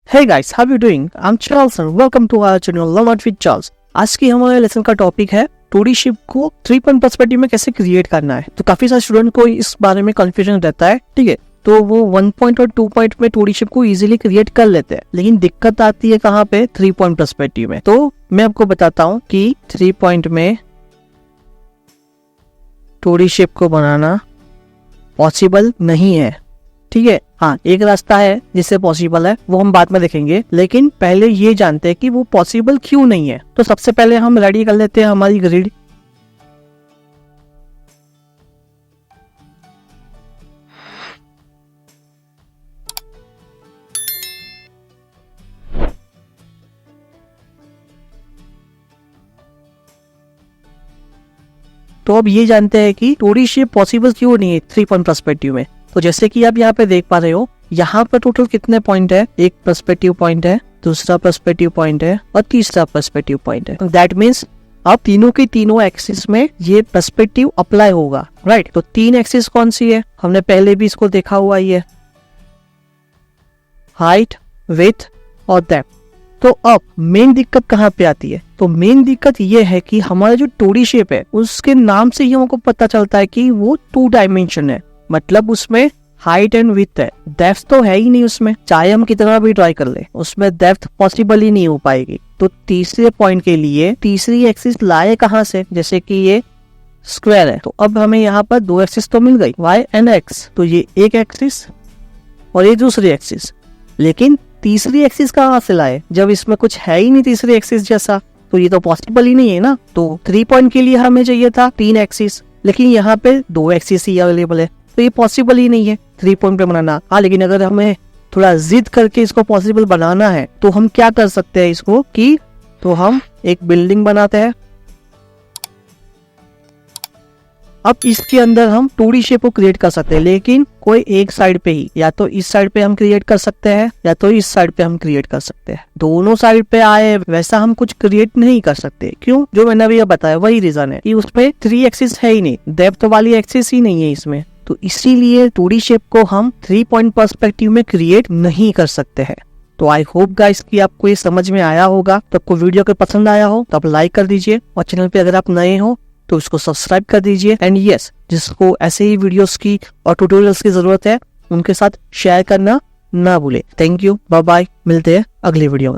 Hey guys, how you doing? I'm Charles and welcome to our channel Learn Art with Charles। आज की हमारे lesson का topic है 2D shape को 3 point perspective में कैसे क्रिएट करना है। तो काफी सारे स्टूडेंट को इस बारे में कंफ्यूजन रहता है, ठीक है। तो वो 1 पॉइंट और 2 पॉइंट में 2D शेप को इजीली क्रिएट कर लेते हैं, लेकिन दिक्कत आती है कहाँ पे? 3 पॉइंट पर्सपेक्टिव में। तो मैं आपको बताता हूँ कि 3 पॉइंट में 2D शेप को बनाना पॉसिबल नहीं है, ठीक है। हाँ, एक रास्ता है जिससे पॉसिबल है, वो हम बाद में देखेंगे, लेकिन पहले ये जानते हैं कि वो पॉसिबल क्यों नहीं है। तो सबसे पहले हम रेडी कर लेते हैं हमारी ग्रिड। तो अब ये जानते हैं कि 2D शेप पॉसिबल क्यों नहीं है 3 पॉइंट पर्सपेक्टिव में। तो जैसे कि आप यहाँ पे देख पा रहे हो, यहाँ पर टोटल कितने पॉइंट है? एक पर्सपेक्टिव पॉइंट है, दूसरा पर्सपेक्टिव पॉइंट है और तीसरा पर्सपेक्टिव पॉइंट है। दैट मीन्स अब तीनों के तीनों एक्सिस में ये पर्सपेक्टिव अप्लाई होगा, राइट। तो 3 एक्सिस कौन सी है? हमने पहले भी इसको देखा हुआ ही है, हाइट, विड्थ और डेप्थ। तो अब मेन दिक्कत कहाँ पे आती है? तो मेन दिक्कत ये है कि हमारा जो 2D शेप है उसके नाम से ही हमको पता चलता है कि वो 2 डायमेंशन है, मतलब उसमें हाइट एंड विड्थ है, डेप्थ तो है ही नहीं उसमें। चाहे हम कितना भी ट्राई कर ले, उसमें डेप्थ पॉसिबल ही नहीं हो पाएगी। तो तीसरे पॉइंट के लिए तीसरी एक्सिस लाए कहाँ से? जैसे कि ये स्क्वायर है, तो अब हमें यहाँ पर 2 एक्सिस तो मिल गई, y एंड x। तो ये एक एक्सिस और ये दूसरी एक्सिस, लेकिन तीसरी एक्सिस कहाँ से लाए जब इसमें कुछ है ही नहीं तीसरी एक्सिस जैसा? तो ये तो पॉसिबल ही नहीं है ना। तो 3 पॉइंट के लिए हमें चाहिए था 3 एक्सिस, लेकिन यहाँ पे 2 एक्सिस ही अवेलेबल है, तो ये पॉसिबल ही नहीं है 3 पॉइंट पे बनाना। हाँ, लेकिन अगर हमें थोड़ा जिद करके इसको पॉसिबल बनाना है तो हम क्या कर सकते हैं इसको कि तो हम एक बिल्डिंग बनाते हैं। अब इसके अंदर हम 2D शेप को क्रिएट कर सकते हैं, लेकिन कोई एक साइड पे ही, या तो इस साइड पे हम क्रिएट कर सकते हैं या तो इस साइड पे हम क्रिएट कर सकते हैं। दोनों साइड पे आए वैसा हम कुछ क्रिएट नहीं कर सकते। क्यों? जो मैंने अभी बताया वही रीजन है कि उसपे 3 एक्सिस है ही नहीं, डेप्थ वाली एक्सिस ही नहीं है इसमें। तो इसीलिए 2D शेप को हम 3 पॉइंट पर्सपेक्टिव में क्रिएट नहीं कर सकते हैं। तो आई होप गाइस कि आपको ये समझ में आया होगा। तो आपको वीडियो अगर पसंद आया हो तो आप लाइक कर दीजिए, और चैनल पे अगर आप नए हो तो इसको सब्सक्राइब कर दीजिए। एंड यस, जिसको ऐसे ही वीडियोस की और ट्यूटोरियल्स की जरूरत है उनके साथ शेयर करना ना भूले। थैंक यू, बाय बाय, मिलते हैं अगली वीडियो में।